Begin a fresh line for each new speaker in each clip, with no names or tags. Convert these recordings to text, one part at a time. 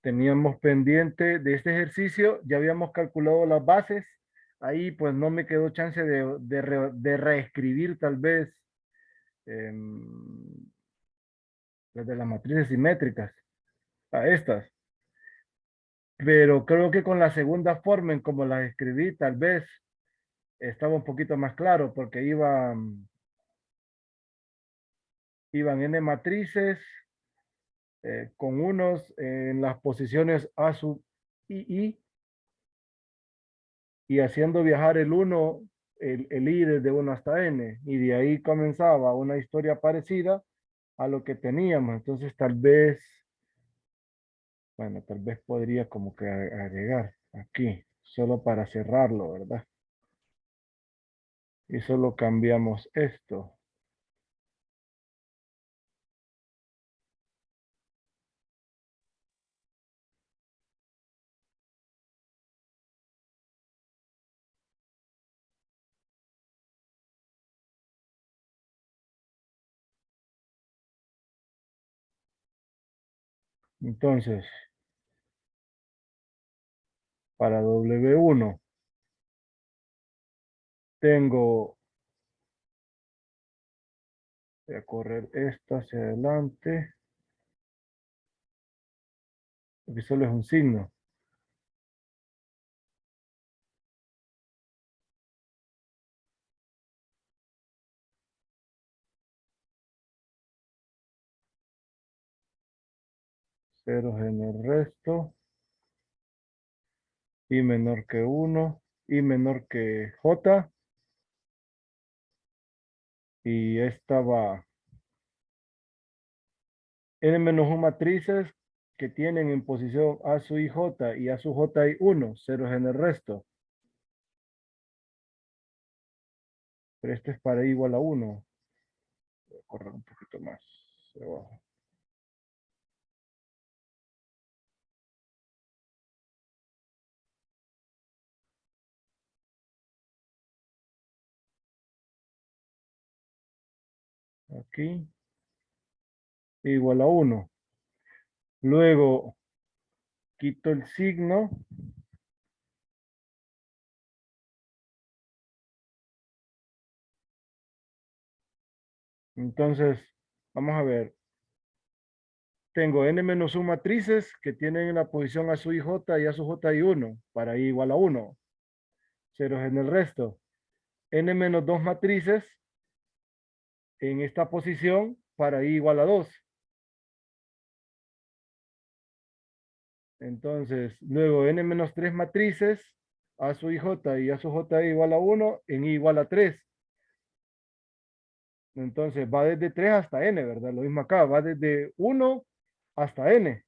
Teníamos pendiente de este ejercicio, ya habíamos calculado las bases. Ahí pues no me quedó chance de reescribir tal vez em, las de las matrices simétricas a estas. Pero creo que con la segunda forma en como las escribí, tal vez estaba un poquito más claro porque iban n matrices con unos en las posiciones A sub I y haciendo viajar el uno, el I desde 1 hasta N. Y de ahí comenzaba una historia parecida a lo que teníamos. Entonces tal vez, bueno, tal vez podría como que agregar aquí, solo para cerrarlo, ¿verdad? Y solo cambiamos esto. Entonces, para W1 tengo, voy a correr esto hacia adelante, porque solo es un signo. Ceros en el resto, I menor que 1, I menor que J, y esta va n-1 matrices que tienen en posición A su IJ y A su J y 1, ceros en el resto. Pero este es para I igual a 1. Voy a correr un poquito más hacia abajo. Aquí, igual a 1. Luego quito el signo. Entonces, vamos a ver. Tengo n-1 matrices que tienen en la posición a su IJ y a su J y 1, para I igual a 1. Ceros en el resto. N-2 matrices en esta posición para I igual a 2. Entonces, luego n-3 matrices a su IJ y a su J igual a 1 en I igual a 3. Entonces, va desde 3 hasta n, ¿verdad? Lo mismo acá, va desde 1 hasta n.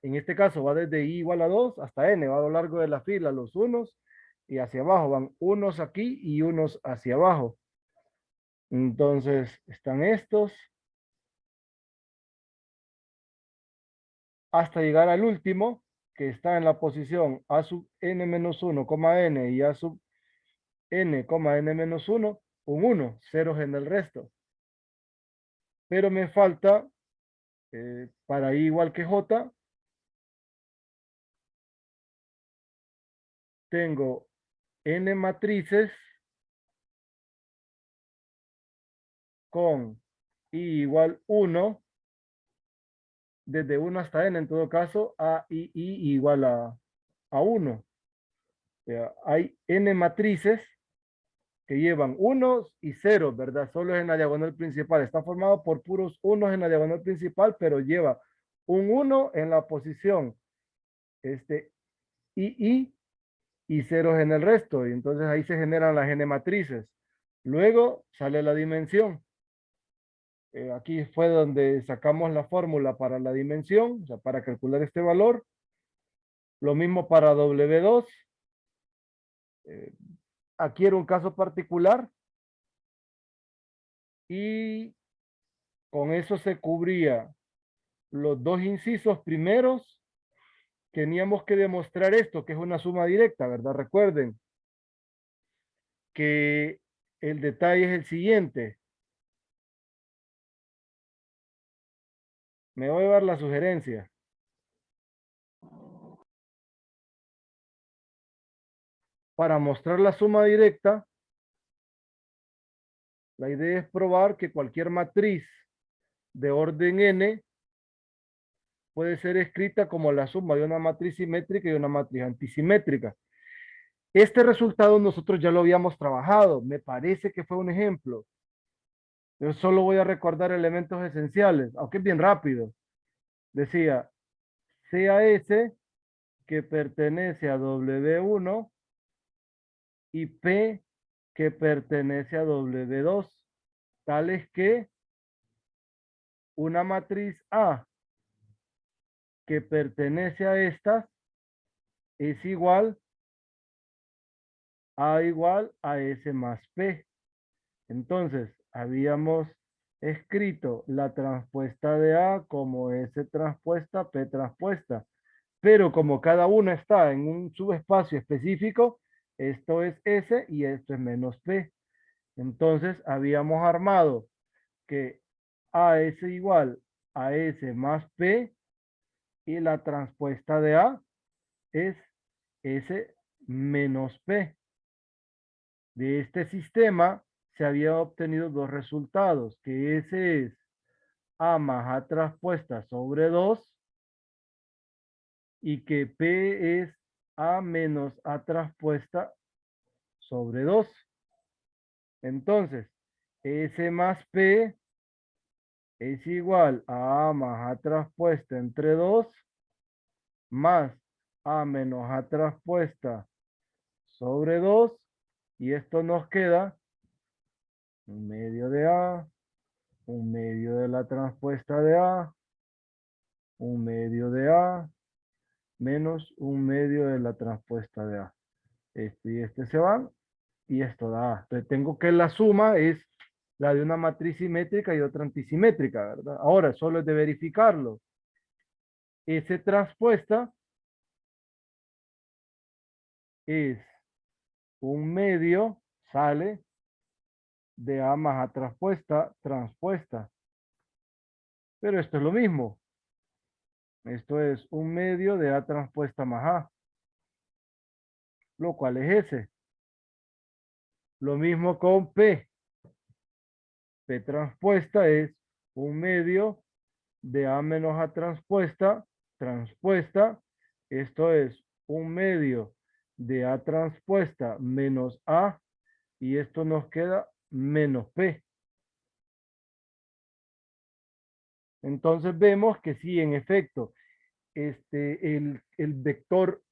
En este caso, va desde I igual a 2 hasta n, va a lo largo de la fila, los unos y hacia abajo. Van unos aquí y unos hacia abajo. Entonces, están estos hasta llegar al último, que está en la posición a sub n-1, n y a sub n, n-1, un 1, ceros en el resto. Pero me falta, para i igual que j, tengo n matrices con i igual 1, desde 1 hasta n, en todo caso, a i igual a 1. O sea, hay n matrices que llevan unos y ceros, ¿verdad? Solo es en la diagonal principal. Está formado por puros unos en la diagonal principal, pero lleva un 1 en la posición este, i y ceros en el resto. Y entonces ahí se generan las n matrices. Luego sale la dimensión. Aquí fue donde sacamos la fórmula para la dimensión, o sea, para calcular este valor. Lo mismo para W2. Eh, Aquí era un caso particular y con eso se cubría los dos incisos primeros. Teníamos que demostrar esto, que es una suma directa, ¿verdad? Recuerden que el detalle es el siguiente. Me voy a dar la sugerencia. Para mostrar la suma directa, la idea es probar que cualquier matriz de orden n puede ser escrita como la suma de una matriz simétrica y una matriz antisimétrica. Este resultado nosotros ya lo habíamos trabajado, me parece que fue un ejemplo. Yo solo voy a recordar elementos esenciales, aunque es bien rápido. Decía, CAS que pertenece a W1 y P que pertenece a W2, tales que una matriz A que pertenece a estas es igual a S más P. Entonces, habíamos escrito la transpuesta de A como S transpuesta, P transpuesta. Pero como cada una está en un subespacio específico, esto es S y esto es menos P. Entonces, habíamos armado que A es igual a S más P y la transpuesta de A es S menos P. De este sistema se había obtenido dos resultados, que S es A más A transpuesta sobre 2 y que P es A menos A transpuesta sobre 2. Entonces, S más P es igual a más A transpuesta entre 2 más A menos A transpuesta sobre 2 y esto nos queda un medio de A, un medio de la transpuesta de A, un medio de A, menos un medio de la transpuesta de A. Este y este se van y esto da A. Entonces tengo que la suma es la de una matriz simétrica y otra antisimétrica, ¿verdad? Ahora solo es de verificarlo. S transpuesta es un medio, sale de A más A transpuesta, transpuesta. Pero esto es lo mismo. Esto es un medio de A transpuesta más A, lo cual es S. Lo mismo con P. P transpuesta es un medio de A menos A transpuesta, transpuesta. Esto es un medio de A transpuesta menos A y esto nos queda menos P. Entonces vemos que sí, en efecto, el vector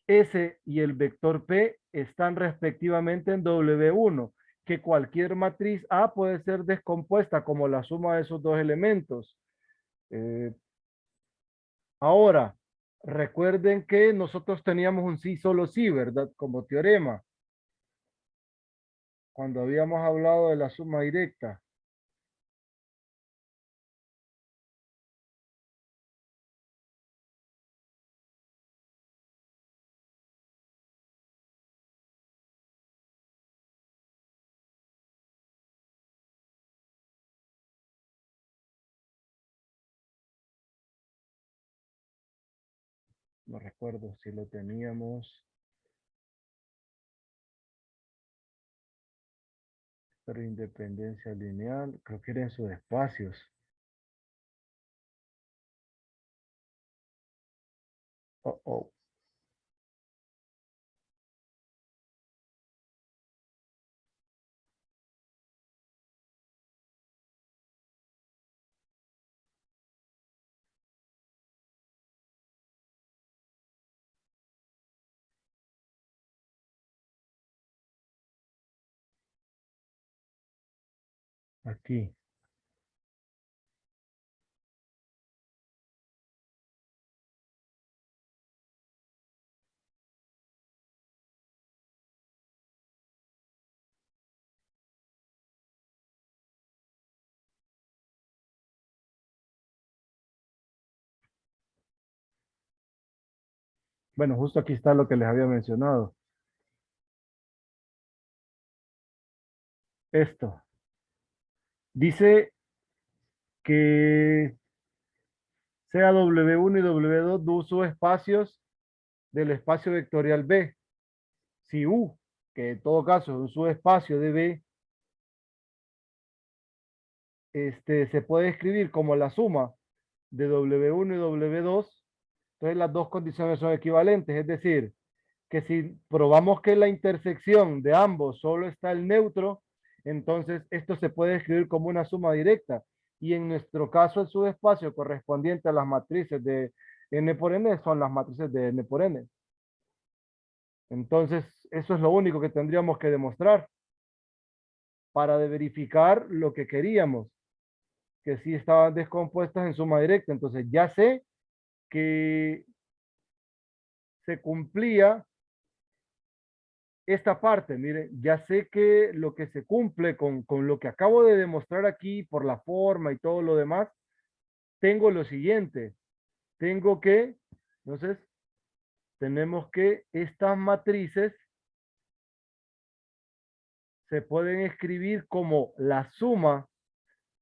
S y el vector P están respectivamente en W1, que cualquier matriz A puede ser descompuesta como la suma de esos dos elementos. Eh, Ahora, recuerden que nosotros teníamos un sí solo sí, ¿verdad? Como teorema, cuando habíamos hablado de la suma directa. No recuerdo si lo teníamos, pero independencia lineal, creo que era en sus espacios. Oh, oh, aquí. Bueno, justo aquí está lo que les había mencionado. Esto. Dice que sea W1 y W2 dos subespacios del espacio vectorial B. Si U que en todo caso es un subespacio de B, se puede escribir como la suma de W1 y W2. Entonces las dos condiciones son equivalentes, es decir, que si probamos que la intersección de ambos solo está el neutro, entonces esto se puede escribir como una suma directa. Y en nuestro caso el subespacio correspondiente a las matrices de n por n son las matrices de n por n. Entonces eso es lo único que tendríamos que demostrar para verificar lo que queríamos, que sí estaban descompuestas en suma directa. Entonces ya sé que se cumplía esta parte. Mire, ya sé que lo que se cumple con lo que acabo de demostrar aquí por la forma y todo lo demás, tengo lo siguiente. Tengo que, entonces, tenemos que estas matrices se pueden escribir como la suma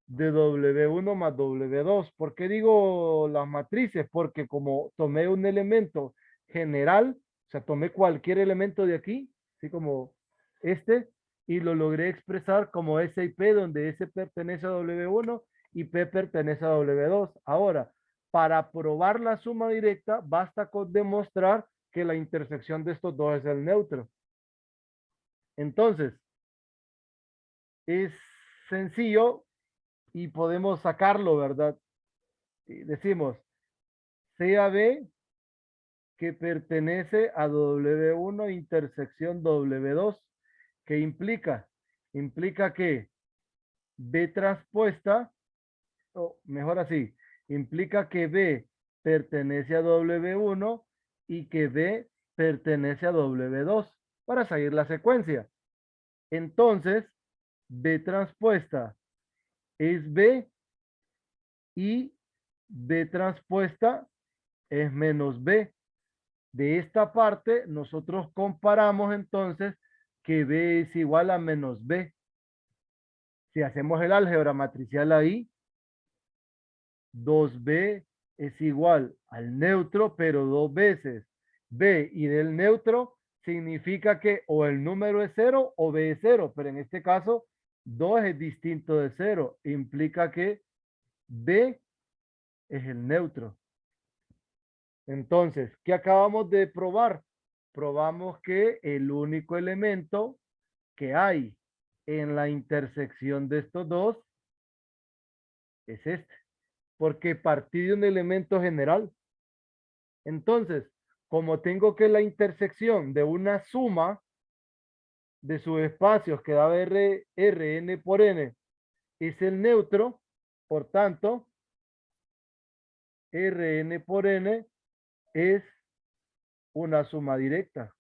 de W1 más W2. ¿Por qué digo las matrices? Porque como tomé un elemento general, o sea, tomé cualquier elemento de aquí, así como este, y lo logré expresar como S y P, donde S pertenece a W1 y P pertenece a W2. Ahora, para probar la suma directa, basta con demostrar que la intersección de estos dos es el neutro. Entonces, es sencillo y podemos sacarlo, ¿verdad? Y decimos CAB que pertenece a W1 intersección W2. ¿Qué implica? Implica que B transpuesta, o mejor así, implica que B pertenece a W1 y que B pertenece a W2 para seguir la secuencia. Entonces, B transpuesta es B y B transpuesta es menos B. De esta parte, nosotros comparamos entonces que B es igual a menos B. Si hacemos el álgebra matricial ahí, 2B es igual al neutro, pero dos veces B y del neutro significa que o el número es cero o B es cero, pero en este caso 2 es distinto de cero, implica que B es el neutro. Entonces, ¿qué acabamos de probar? Probamos que el único elemento que hay en la intersección de estos dos es este, porque partí de un elemento general. Entonces, como tengo que la intersección de una suma de subespacios que da Rn por n es el neutro, por tanto, Rn por n es una suma directa,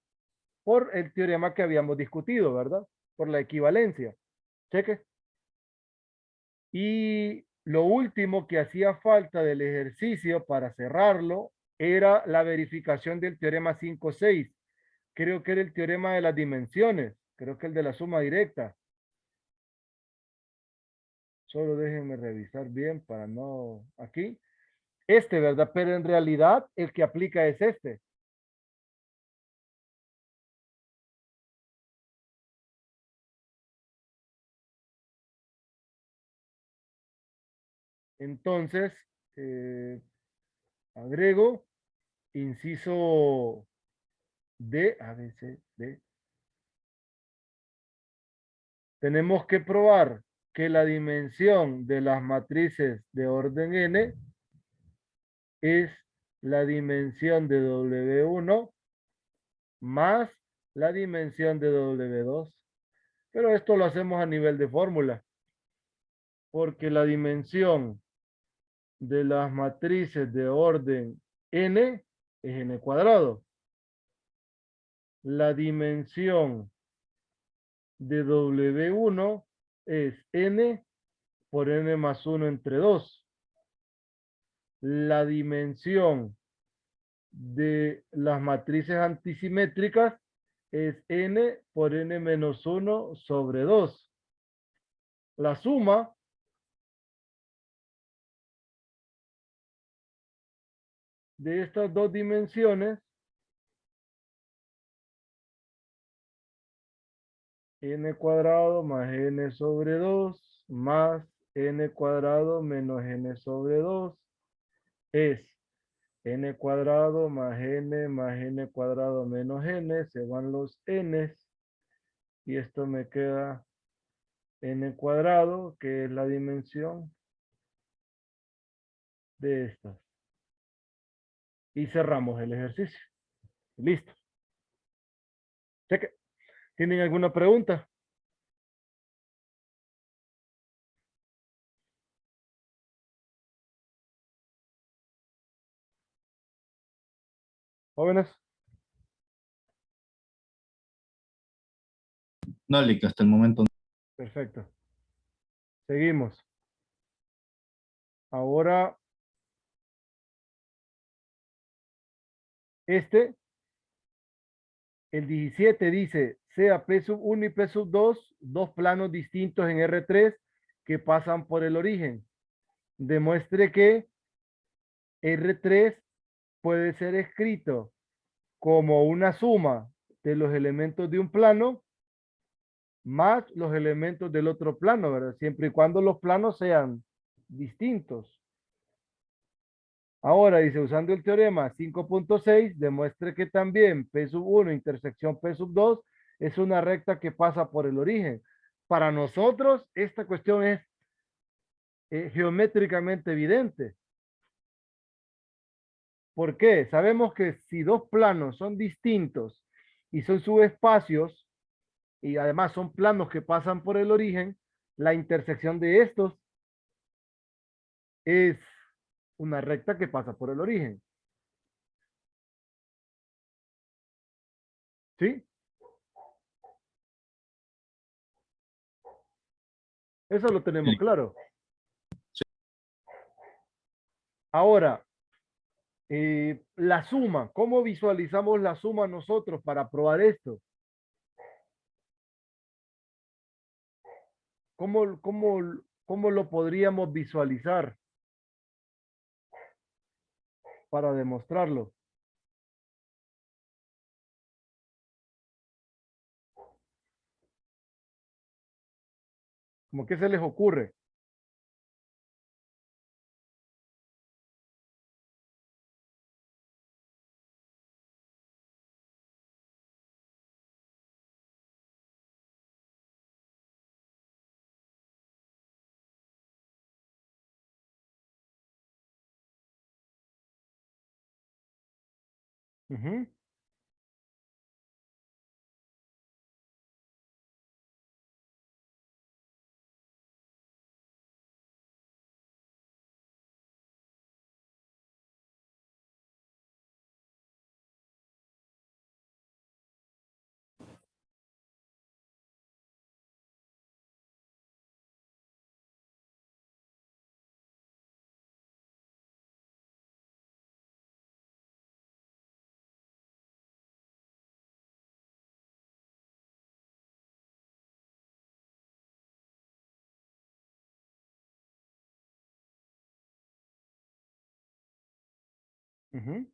por el teorema que habíamos discutido, ¿verdad? Por la equivalencia. Cheque. Y lo último que hacía falta del ejercicio para cerrarlo era la verificación del teorema 5.6. Creo que era el teorema de las dimensiones. Creo que el de la suma directa. Solo déjenme revisar bien para no... Aquí. ¿Verdad? Pero en realidad el que aplica es este. Entonces, eh, agrego inciso D, A, B, C, D. Tenemos que probar que la dimensión de las matrices de orden n es la dimensión de W1 más la dimensión de W2. Pero esto lo hacemos a nivel de fórmula, porque la dimensión de las matrices de orden n es n cuadrado. La dimensión de W1 es n por n más 1 entre 2. La dimensión de las matrices antisimétricas es n por n menos 1 sobre 2. La suma de estas dos dimensiones n cuadrado más n sobre 2 más n cuadrado menos n sobre 2 es n cuadrado más n cuadrado menos n, se van los n y esto me queda n cuadrado, que es la dimensión de estas. Y cerramos el ejercicio. Listo. Cheque. ¿Tienen alguna pregunta? Jóvenes.
No, Lick, hasta el momento no.
Perfecto. Seguimos. Ahora, el 17 dice, sea P sub 1 y P sub 2, dos planos distintos en R3 que pasan por el origen. Demuestre que R3 puede ser escrito como una suma de los elementos de un plano más los elementos del otro plano, ¿verdad? Siempre y cuando los planos sean distintos. Ahora dice, usando el teorema 5.6, demuestre que también P sub 1 intersección P sub 2 es una recta que pasa por el origen. Para nosotros, esta cuestión es geométricamente evidente. ¿Por qué? Sabemos que si dos planos son distintos y son subespacios, y además son planos que pasan por el origen, la intersección de estos es una recta que pasa por el origen. ¿Sí? Eso lo tenemos
Lick.
claro. Ahora, la suma, ¿cómo visualizamos la suma nosotros para probar esto? ¿Cómo lo podríamos visualizar para demostrarlo? ¿Cómo que se les ocurre? Ujú, ujú,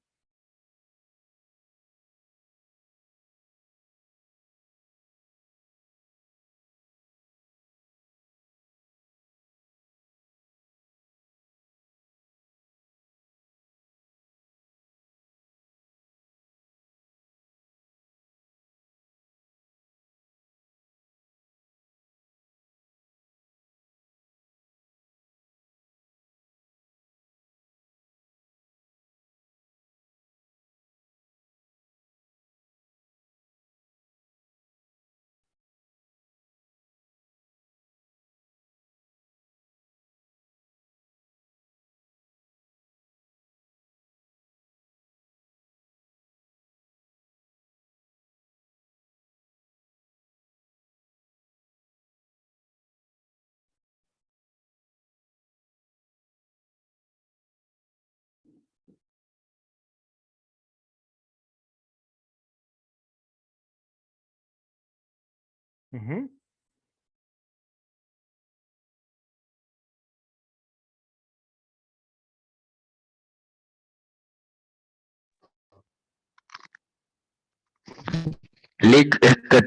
ujú.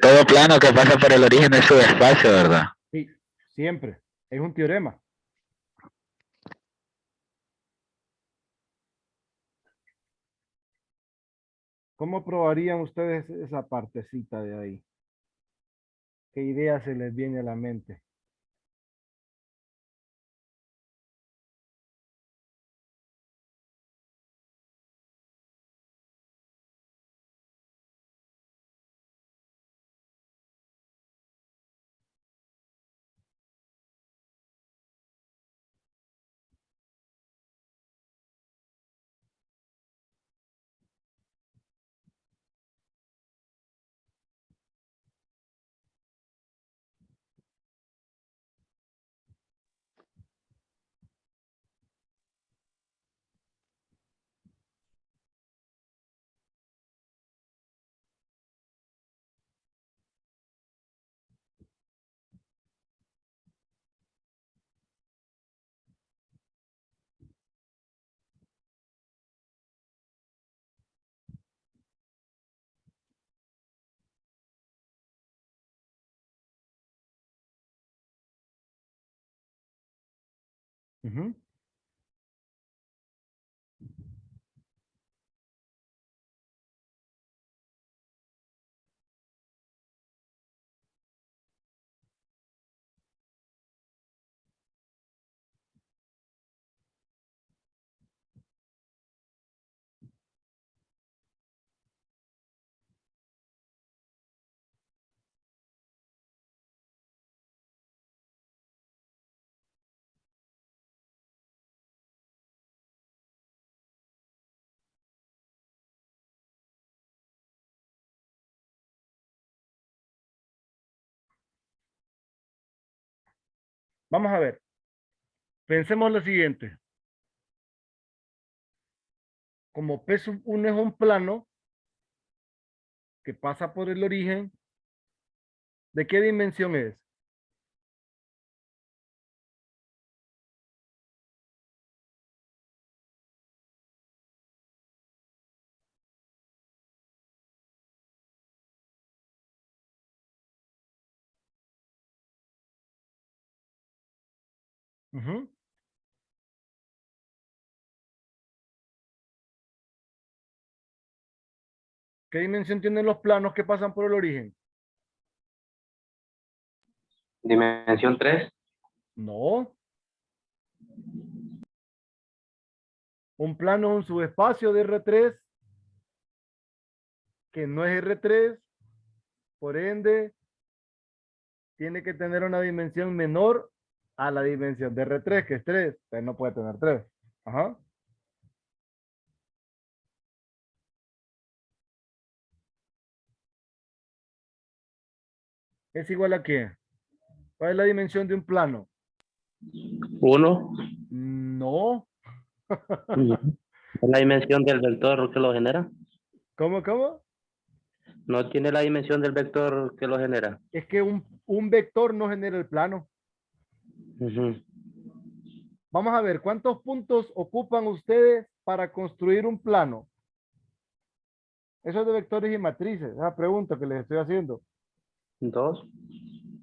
Todo plano que pasa por el origen es subespacio, ¿verdad?
Sí, siempre. Es un teorema. ¿Cómo probarían ustedes esa partecita de ahí? ¿Qué idea se les viene a la mente? Ujú, Vamos a ver. Pensemos lo siguiente. Como P sub 1 es un plano que pasa por el origen, ¿de qué dimensión es? Ujú. ¿Qué dimensión tienen los planos que pasan por el origen?
Dimensión 3.
No. Un plano es un subespacio de R3 que no es R3, por ende, tiene que tener una dimensión menor a la dimensión de R3, que es 3. Entonces no puede tener 3. Ajá. ¿Es igual a qué? ¿Cuál es la dimensión de un plano?
1.
No.
Es la dimensión del vector que lo genera.
¿Cómo, cómo?
No tiene la dimensión del vector que lo genera.
Es que un vector no genera el plano.
Ujú.
Vamos a ver, ¿cuántos puntos ocupan ustedes para construir un plano? Eso es de vectores y matrices, esa pregunta que les estoy haciendo.
2.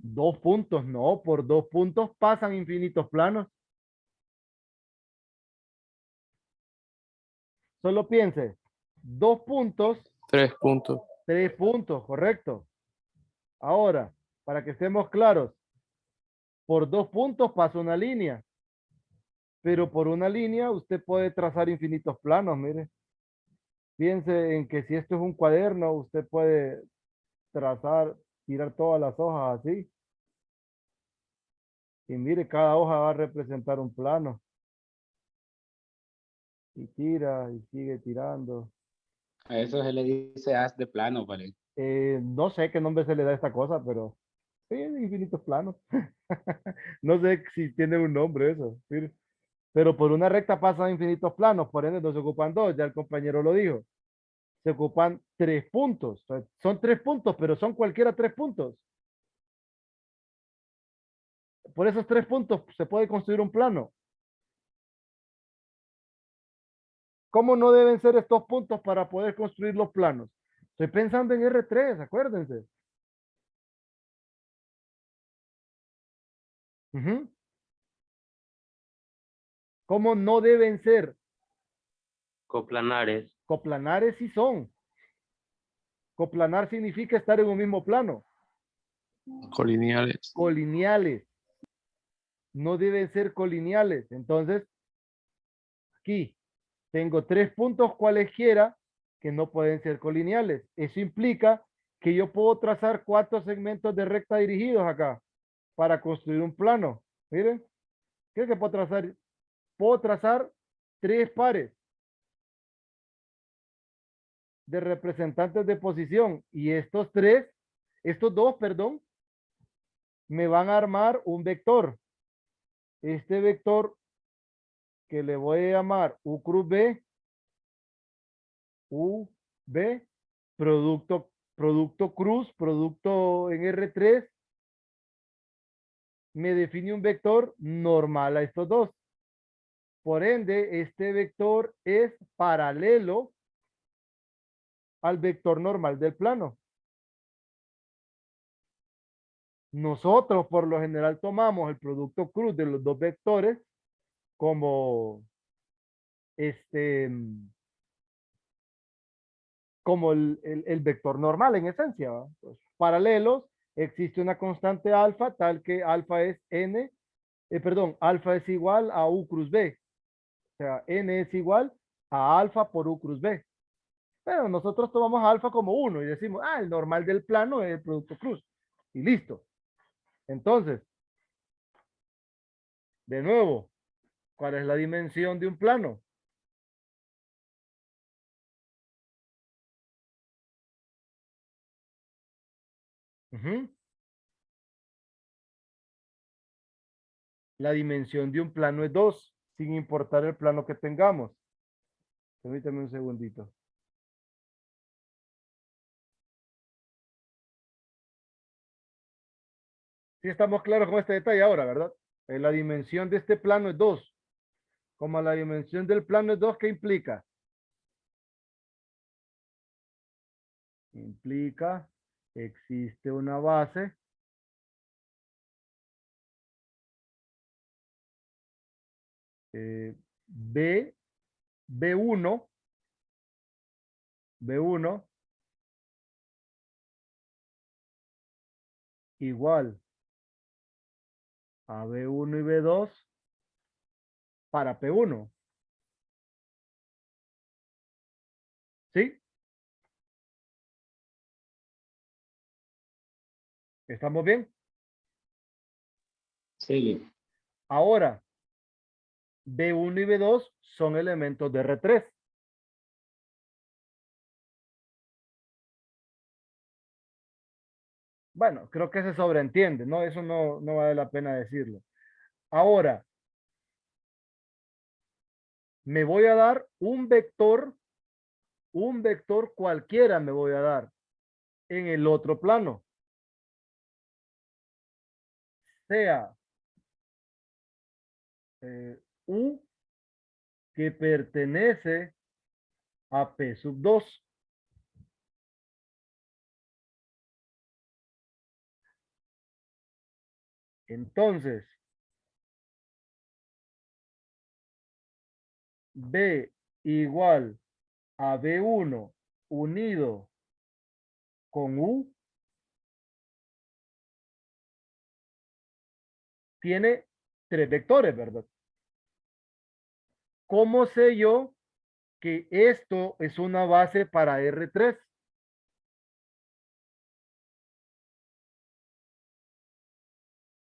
2 puntos, no, por 2 puntos pasan infinitos planos. Solo piense, 2 puntos,
3 puntos.
3 puntos, correcto. Ahora, para que estemos claros, por 2 puntos pasa una línea, pero por una línea usted puede trazar infinitos planos, mire. Piense en que si esto es un cuaderno, usted puede trazar, tirar todas las hojas así. Y mire, cada hoja va a representar un plano. Y tira y sigue tirando.
A eso se le dice haz de plano, ¿vale?
No sé qué nombre se le da a esta cosa, pero sí, infinitos planos. No sé si tiene un nombre eso. ¿Sí? Pero por una recta pasan infinitos planos, por ende no se ocupan dos, ya el compañero lo dijo. Se ocupan 3 puntos. O sea, son 3 puntos, pero son cualquiera 3 puntos. Por esos 3 puntos se puede construir un plano. ¿Cómo no deben ser estos puntos para poder construir los planos? Estoy pensando en R3, acuérdense. Ujú. ¿Cómo no deben ser?
Coplanares.
Coplanares sí son. Coplanar significa estar en un mismo plano.
Colineales.
Colineales. No deben ser colineales. Entonces, aquí tengo 3 puntos cualesquiera que no pueden ser colineales. Eso implica que yo puedo trazar 4 segmentos de recta dirigidos acá para construir un plano. Miren, ¿qué es que puedo trazar? Puedo trazar 3 pares de representantes de posición y estos dos, perdón, me van a armar un vector. Este vector que le voy a llamar U cruz B, U, B, producto cruz, producto en R3, me define un vector normal a estos dos. Por ende, este vector es paralelo al vector normal del plano. Nosotros por lo general tomamos el producto cruz de los dos vectores como este, como el vector normal en esencia, ¿va? Pues, paralelos, existe una constante alfa tal que alfa es n, perdón, alfa es igual a u cruz b, o sea, n es igual a alfa por u cruz b. Pero nosotros tomamos alfa como 1 y decimos, el normal del plano es el producto cruz. Y listo. Entonces, de nuevo, ¿cuál es la dimensión de un plano? Ujú. La dimensión de un plano es 2, sin importar el plano que tengamos. Permítame un segundito. Sí estamos claros con este detalle ahora, ¿verdad? La dimensión de este plano es 2. Como la dimensión del plano es 2, ¿qué implica? Implica, existe una base B, B1, B1 igual a B1 y B2 para P1. ¿Sí? ¿Estamos bien?
Sí.
Ahora, B1 y B2 son elementos de R3. Bueno, creo que se sobreentiende, ¿no? Eso no vale la pena decirlo. Ahora, me voy a dar un vector cualquiera me voy a dar en el otro plano. Sea U que pertenece a P sub 2. Entonces, B igual a B1 unido con U tiene 3 vectores, ¿verdad? ¿Cómo sé yo que esto es una base para R3?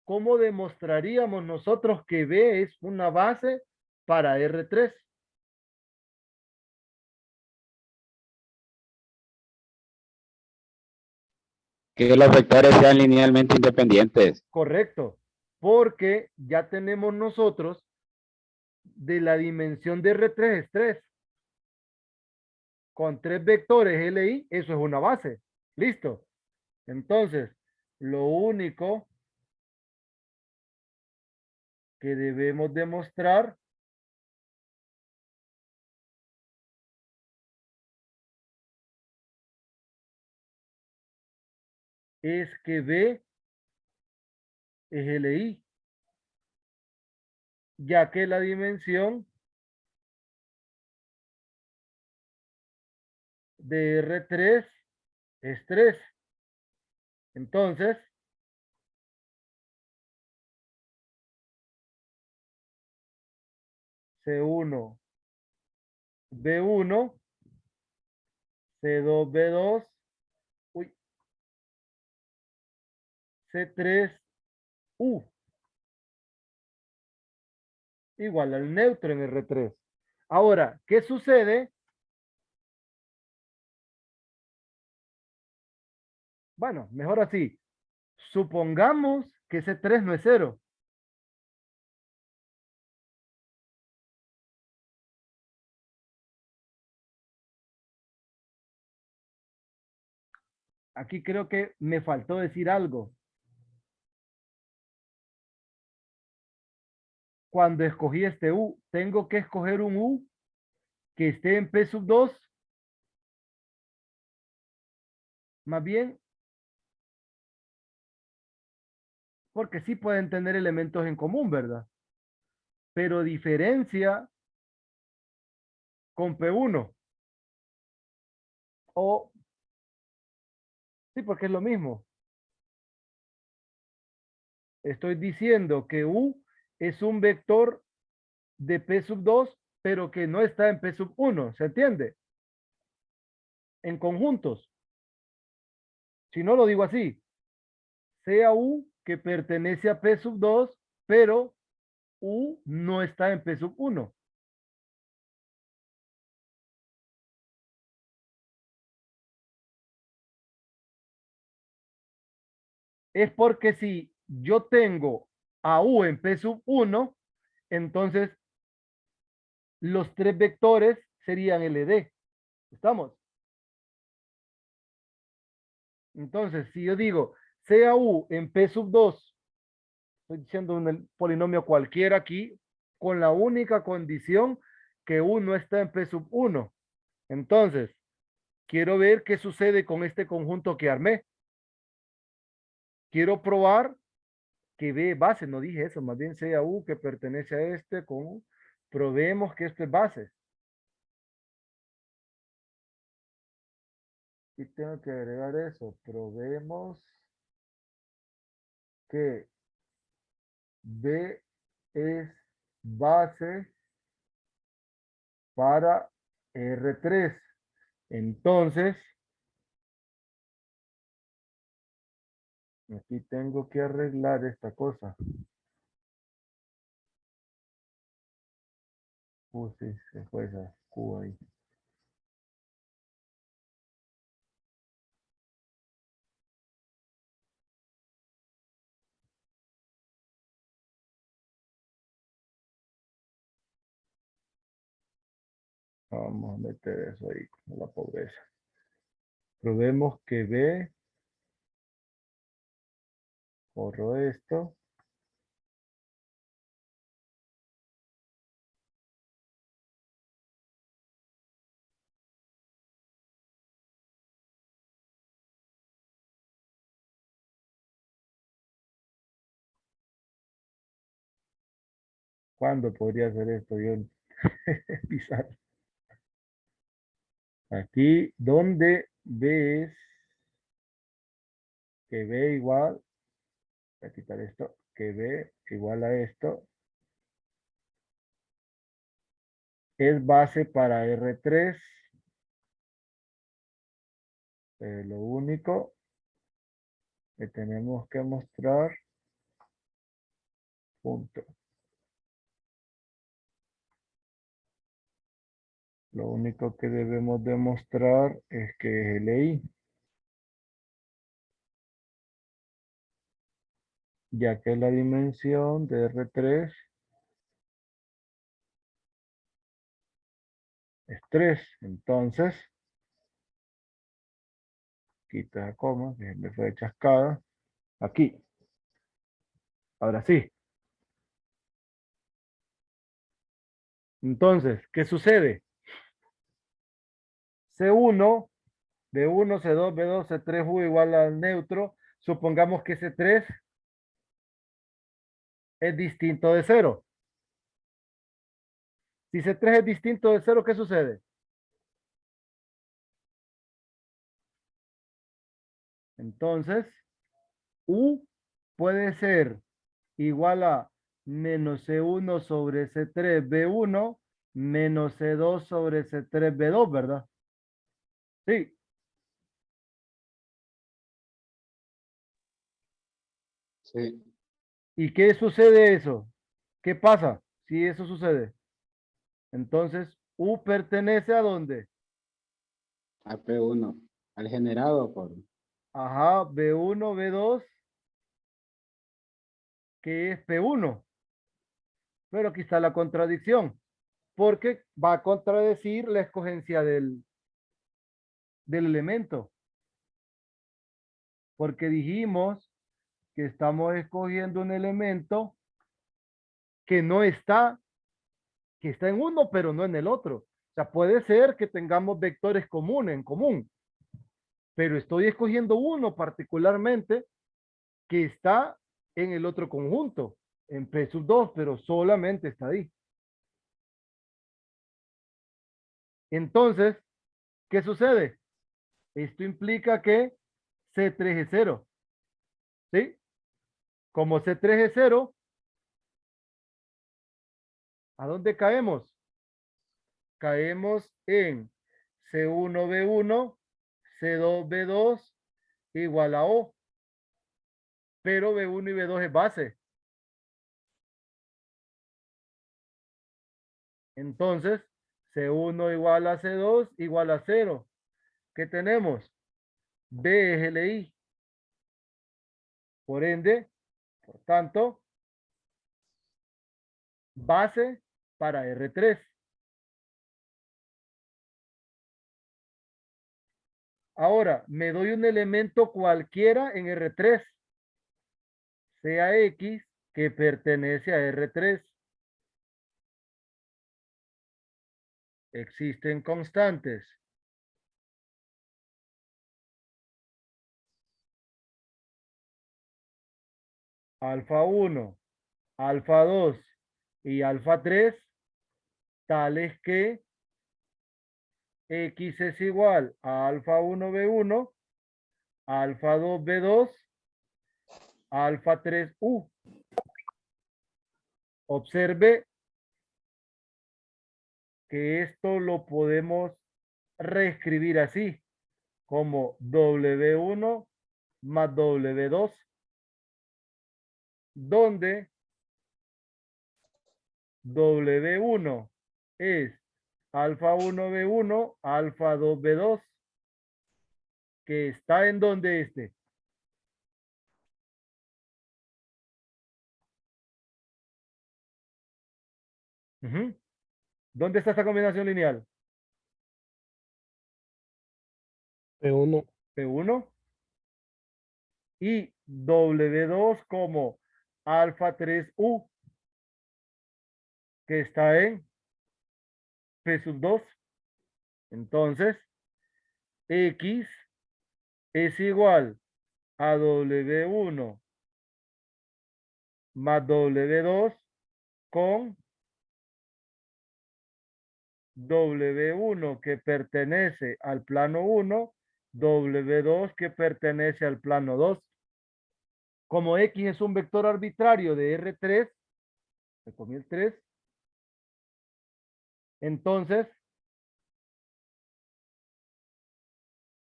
¿Cómo demostraríamos nosotros que B es una base para R3?
Que los vectores sean linealmente independientes.
Correcto, porque ya tenemos nosotros de la dimensión de R3 es 3. Con 3 vectores LI, eso es una base. Listo. Entonces, lo único que debemos demostrar es que B es LI, ya que la dimensión de R3 es 3. Entonces, C1, B1, C2, B2, uy, C3, U, igual al neutro en R3. Ahora, ¿qué sucede? Bueno, mejor así. Supongamos que C3 no es 0. Aquí creo que me faltó decir algo. Cuando escogí este U, tengo que escoger un U que esté en P sub 2. Más bien, porque sí pueden tener elementos en común, ¿verdad? Pero diferencia con P1. O, sí, porque es lo mismo. Estoy diciendo que U es un vector de P sub 2, pero que no está en P sub 1. ¿Se entiende? En conjuntos. Si no lo digo así, sea U que pertenece a P sub 2, pero U no está en P sub 1. Es porque si yo tengo a U en P sub 1, entonces los tres vectores serían LD. ¿Estamos? Entonces, si yo digo sea U en P sub 2, estoy diciendo un polinomio cualquiera aquí, con la única condición que U no está en P sub 1. Entonces, quiero ver qué sucede con este conjunto que armé. Quiero probar que B base, no dije eso, más bien sea U que pertenece a este con U. Probemos que esto es base. Y tengo que agregar eso. Probemos que B es base para R3. Entonces, aquí tengo que arreglar esta cosa. Sí, se fue esa Q ahí. Vamos a meter eso ahí, como la pobreza. Probemos que B, borro esto. ¿Cuándo podría hacer esto? Yo pisar. Aquí, donde B es que B igual, voy a quitar esto, que B igual a esto, es base para R3. Lo único que tenemos que mostrar, punto. Lo único que debemos demostrar es que es LI, ya que la dimensión de R3 es 3. Entonces, quita la coma, que me fue chascada. Aquí. Ahora sí. Entonces, ¿qué sucede? C1, B1, C2, B2, C3, U igual al neutro supongamos que ese 3 es distinto de 0. Si ese 3 es distinto de 0, ¿qué sucede? Entonces, U puede ser igual a menos C1 sobre C3 B1 menos C2 sobre C3 B2, ¿verdad? Sí.
Sí.
¿Y qué sucede eso? ¿Qué pasa si eso sucede? Entonces, U pertenece a dónde?
A P1. Al generado por.
Ajá, B1, B2, que es P1. Pero aquí está la contradicción, porque va a contradecir la escogencia del elemento, porque dijimos que estamos escogiendo un elemento que no está, que está en uno, pero no en el otro. O sea, puede ser que tengamos vectores comunes, en común, pero estoy escogiendo uno particularmente que está en el otro conjunto, en P sub 2, pero solamente está ahí. Entonces, ¿qué sucede? Esto implica que C3 es 0, ¿sí? Como C3 es 0, ¿a dónde caemos? Caemos en C1B1, C2B2 igual a O, pero B1 y B2 es base. Entonces, C1 igual a C2 igual a 0. ¿Qué tenemos? B es LI. Por ende, por tanto, base para R3. Ahora, me doy un elemento cualquiera en R3, sea X, que pertenece a R3. Existen constantes. Alfa 1, alfa 2 y alfa 3, tales que X es igual a alfa 1 B1, alfa 2 B2, alfa 3 U. Observe que esto lo podemos reescribir así, como W1 más W2, donde W1 es alfa 1 B1, alfa 2 B2, que está en donde este. Ujú. ¿Dónde está esta combinación lineal?
P1,
P1 y W2 como alfa 3U, que está en P sub 2. Entonces, X es igual a W1 más W2 con W1 que pertenece al plano 1, W2 que pertenece al plano 2. Como X es un vector arbitrario de R3, me comí el 3, entonces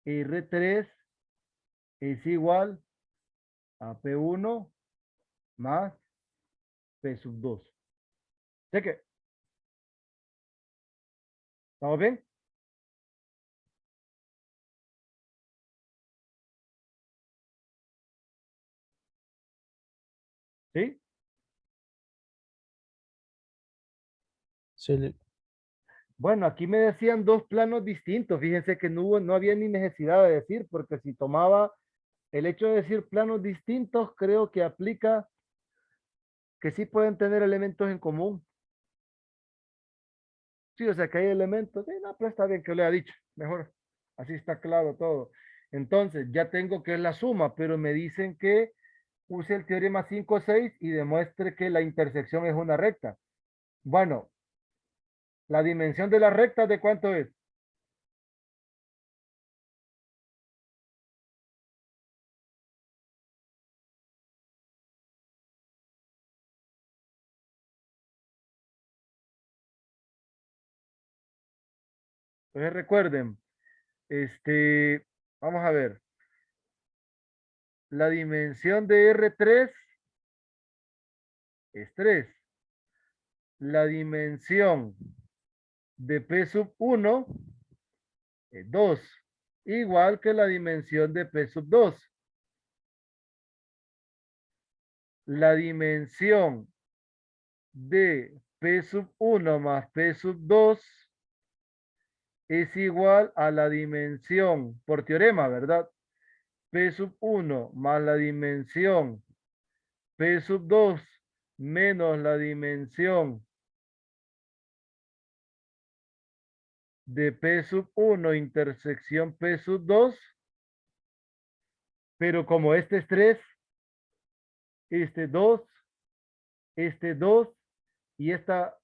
R3 es igual a P1 más P sub 2. ¿Sí que? ¿Estamos bien? ¿Sí?
sí,
Bueno, aquí me decían dos planos distintos. Fíjense que no había ni necesidad de decir, porque si tomaba el hecho de decir planos distintos, creo que aplica que sí pueden tener elementos en común. Sí, o sea que hay elementos. Sí, no, pero está bien que lo haya dicho. Mejor. Así está claro todo. Entonces, ya tengo que es la suma, pero me dicen que use el teorema 5-6 y demuestre que la intersección es una recta. Bueno, la dimensión de la recta, ¿de cuánto es? Entonces recuerden, vamos a ver, la dimensión de R3 es 3. La dimensión de P sub 1 es 2. Igual que la dimensión de P sub 2. La dimensión de P sub 1 más P sub 2 es igual a la dimensión, por teorema, ¿verdad? P sub 1 más la dimensión P sub 2 menos la dimensión de P sub 1 intersección P sub 2, pero como este es 3, este 2, este 2 y esta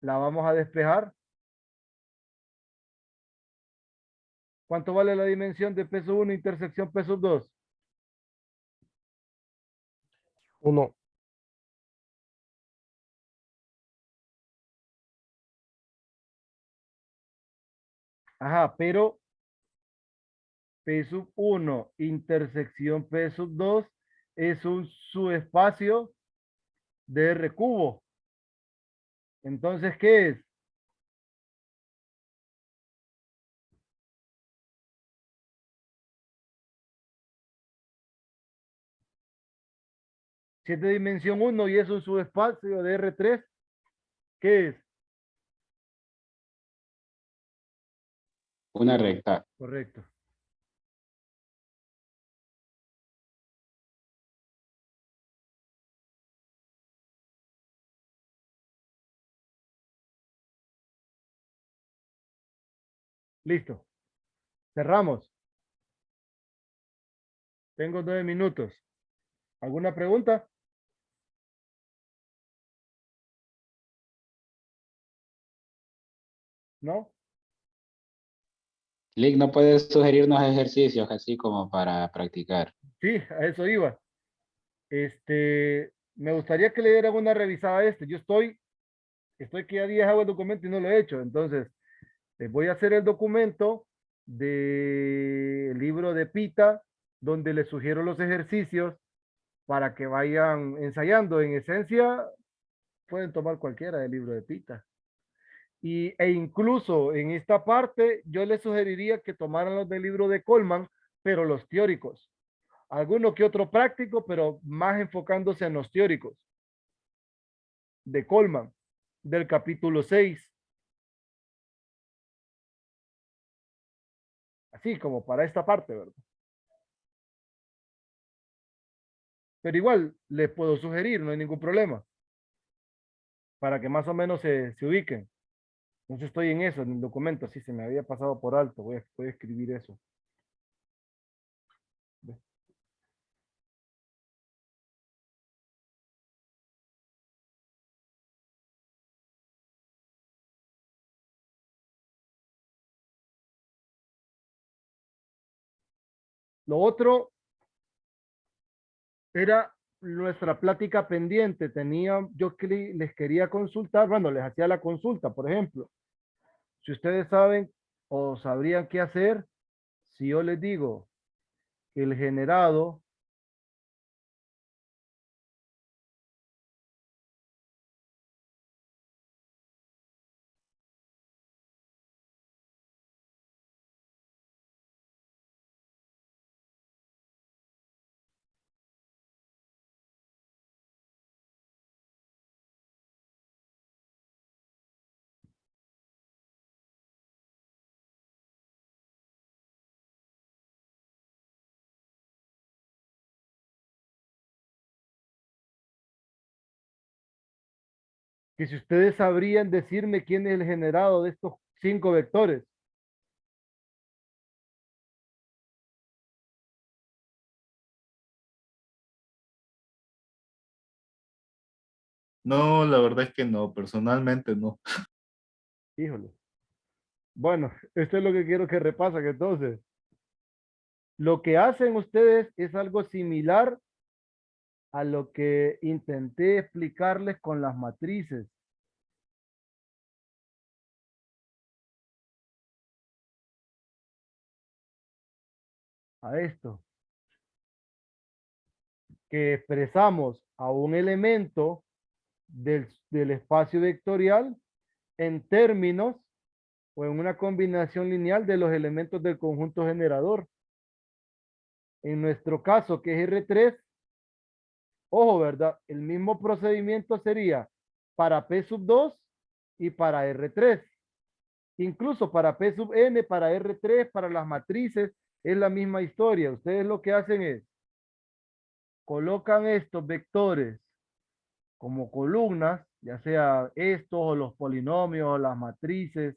la vamos a despejar. ¿Cuánto vale la dimensión de P sub 1 intersección P sub 2?
1.
Ajá, pero P sub 1 intersección P sub 2 es un subespacio de R cubo. Entonces, ¿qué es? Si es de dimensión 1 y es un subespacio de R3, ¿qué es?
Una recta.
Correcto. Listo. Cerramos. Tengo 9 minutos. ¿Alguna pregunta? ¿No?
Lick, ¿no puedes sugerirnos ejercicios así como para practicar?
Sí, a eso iba. Me gustaría que le dieran una revisada a este. Yo estoy que ya 10 hago el documento y no lo he hecho. Entonces, les voy a hacer el documento del libro de Pita, donde les sugiero los ejercicios para que vayan ensayando. En esencia, pueden tomar cualquiera del libro de Pita. E incluso en esta parte, yo les sugeriría que tomaran los del libro de Coleman, pero los teóricos. Alguno que otro práctico, pero más enfocándose en los teóricos de Coleman, del capítulo 6. Así como para esta parte, ¿verdad? Pero igual les puedo sugerir, no hay ningún problema, para que más o menos se ubiquen. Entonces estoy en eso, en el documento, sí, se me había pasado por alto, voy a escribir eso. Lo otro era nuestra plática pendiente. Yo que les quería consultar, bueno, les hacía la consulta, por ejemplo. Si ustedes saben o sabrían qué hacer, si yo les digo que el generado que si ustedes sabrían decirme quién es el generado de estos 5 vectores.
No, la verdad es que no, personalmente no.
Híjole. Bueno, esto es lo que quiero que repasen entonces. Lo que hacen ustedes es algo similar a lo que intenté explicarles con las matrices. A esto. Que expresamos a un elemento del espacio vectorial en términos o en una combinación lineal de los elementos del conjunto generador. En nuestro caso, que es R3, ojo, ¿verdad? El mismo procedimiento sería para P sub 2 y para R3. Incluso para P sub n, para R3, para las matrices, es la misma historia. Ustedes lo que hacen es, colocan estos vectores como columnas, ya sea estos o los polinomios o las matrices.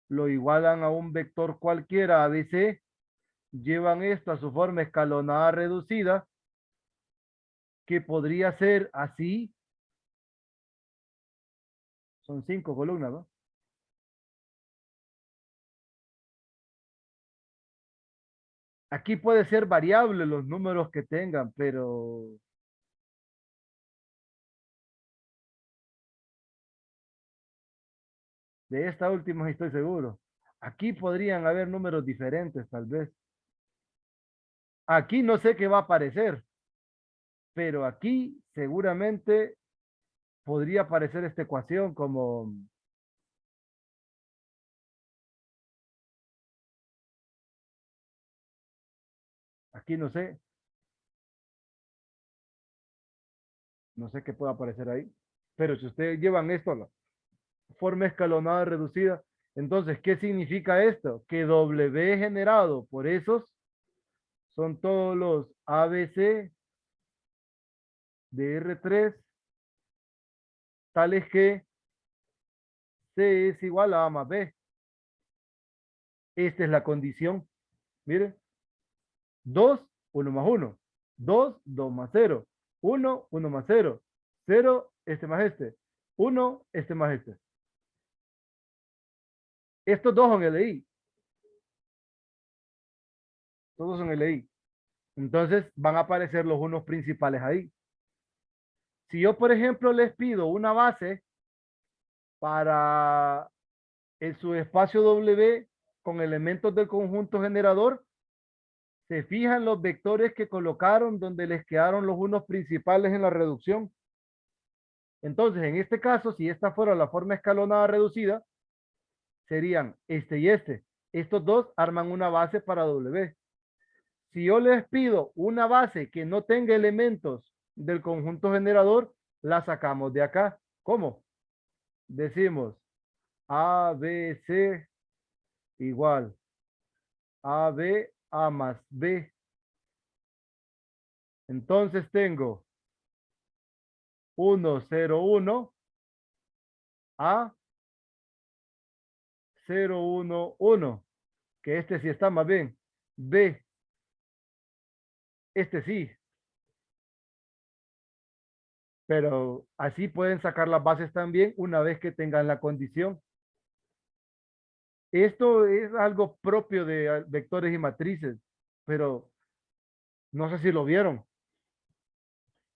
Lo igualan a un vector cualquiera ABC, llevan esto a su forma escalonada reducida, que podría ser así. Son 5 columnas, ¿no? Aquí puede ser variable los números que tengan, pero de esta última estoy seguro. Aquí podrían haber números diferentes, tal vez. Aquí no sé qué va a aparecer, pero aquí seguramente podría aparecer esta ecuación como aquí no sé. No sé qué puede aparecer ahí. Pero si ustedes llevan esto a la forma escalonada reducida, entonces, ¿qué significa esto? Que W generado por esos son todos los ABC de R3, tales que C es igual a A más B. Esta es la condición. Miren, 2, 1 más 1. 2, 2 más 0. 1, 1 más 0. 0, este más este. 1, este más este. Estos dos son LI. Todos son LI. Entonces van a aparecer los unos principales ahí. Si yo, por ejemplo, les pido una base para el subespacio W con elementos del conjunto generador, se fijan los vectores que colocaron donde les quedaron los unos principales en la reducción. Entonces, en este caso, si esta fuera la forma escalonada reducida, serían este y este. Estos dos arman una base para W. Si yo les pido una base que no tenga elementos del conjunto generador, la sacamos de acá. ¿Cómo? Decimos A, B, C igual A, B, A más B. Entonces tengo 1, 0, 1, A, 0, 1, 1. Que este sí está más bien. B, este sí. Pero así pueden sacar las bases también una vez que tengan la condición. Esto es algo propio de vectores y matrices, pero no sé si lo vieron.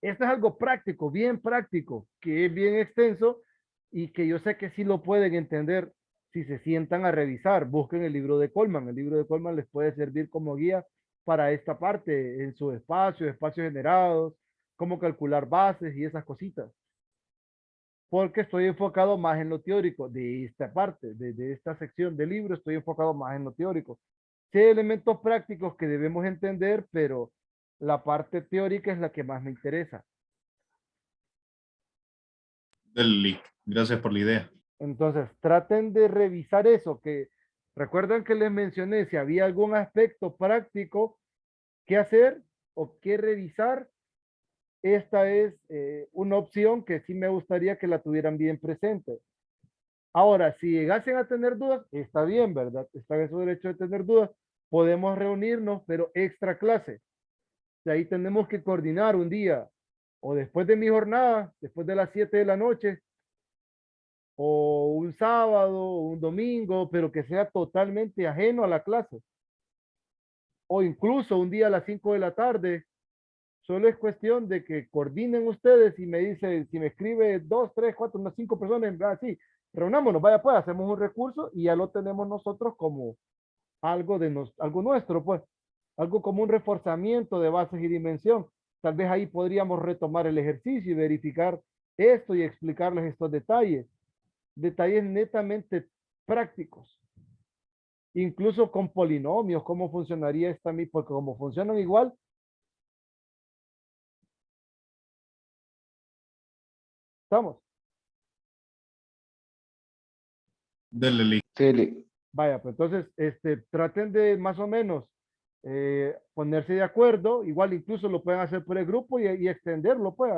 Esto es algo práctico, bien práctico, que es bien extenso y que yo sé que sí lo pueden entender si se sientan a revisar. Busquen el libro de Coleman. El libro de Coleman les puede servir como guía para esta parte en su espacio, espacios generados, cómo calcular bases y esas cositas. Porque estoy enfocado más en lo teórico de esta parte, de esta sección del libro, estoy enfocado más en lo teórico. Sí hay elementos prácticos que debemos entender, pero la parte teórica es la que más me interesa.
Dale, gracias por la idea.
Entonces, traten de revisar eso, que recuerdan que les mencioné si había algún aspecto práctico que hacer o que revisar. Esta es una opción que sí me gustaría que la tuvieran bien presente. Ahora, si llegasen a tener dudas, está bien, ¿verdad? Está en su derecho de tener dudas, podemos reunirnos, pero extra clase. De ahí tenemos que coordinar un día, o después de mi jornada, después de las 7 de la noche, o un sábado, o un domingo, pero que sea totalmente ajeno a la clase. O incluso un día a las 5 de la tarde. Solo es cuestión de que coordinen ustedes y me dice, si me escribe 2, 3, 4, unas 5 personas, así, reunámonos, vaya pues, hacemos un recurso y ya lo tenemos nosotros como algo algo nuestro, pues, algo como un reforzamiento de bases y dimensión. Tal vez ahí podríamos retomar el ejercicio y verificar esto y explicarles estos detalles, detalles netamente prácticos, incluso con polinomios, cómo funcionaría esta, porque como funcionan igual, estamos.
Dele, Lick.
Sí, li-
Vaya, pues entonces, traten de más o menos ponerse de acuerdo, igual incluso lo pueden hacer por el grupo y extenderlo, pues,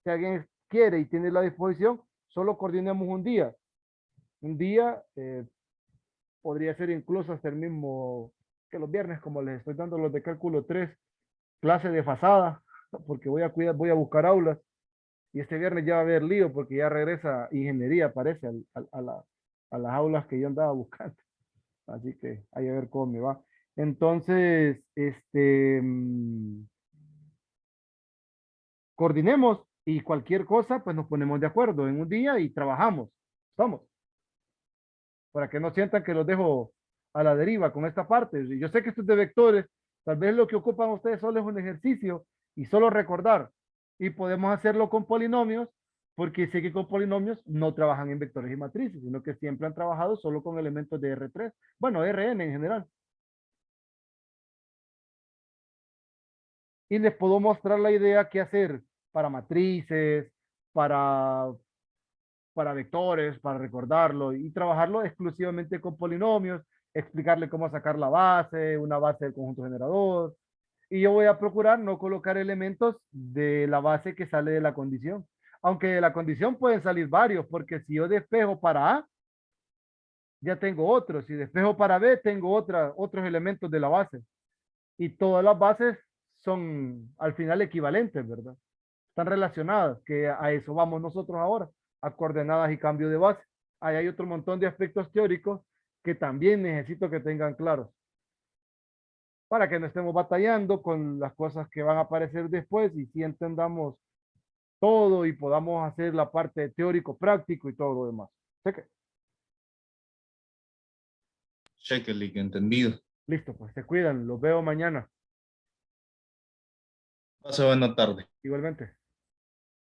si alguien quiere y tiene la disposición, solo coordinemos un día, podría ser incluso hasta el mismo, que los viernes, como les estoy dando los de cálculo 3 clase de fasada, porque voy a buscar aulas, y este viernes ya va a haber lío, porque ya regresa ingeniería, parece, a las aulas que yo andaba buscando. Así que ahí a ver cómo me va. Entonces, coordinemos y cualquier cosa, pues nos ponemos de acuerdo en un día y trabajamos. Estamos. Para que no sientan que los dejo a la deriva con esta parte. Yo sé que esto es de vectores, tal vez lo que ocupan ustedes solo es un ejercicio y solo recordar. Y podemos hacerlo con polinomios, porque sé que con polinomios no trabajan en vectores y matrices, sino que siempre han trabajado solo con elementos de R3. Bueno, Rn en general. Y les puedo mostrar la idea que hacer para matrices, para, para vectores, para recordarlo y trabajarlo exclusivamente con polinomios, explicarle cómo sacar la base, una base del conjunto generador. Y yo voy a procurar no colocar elementos de la base que sale de la condición. Aunque de la condición pueden salir varios, porque si yo despejo para A, ya tengo otros. Si despejo para B, tengo otros elementos de la base. Y todas las bases son al final equivalentes, ¿verdad? Están relacionadas, que a eso vamos nosotros ahora, a coordenadas y cambio de base. Ahí hay otro montón de aspectos teóricos que también necesito que tengan claros, para que no estemos batallando con las cosas que van a aparecer después y si entendamos todo y podamos hacer la parte teórico práctico y todo lo demás. Sé que,
Cheque, Lick, entendido.
listo, pues se cuidan, los veo mañana,
Pase buena tarde.
igualmente.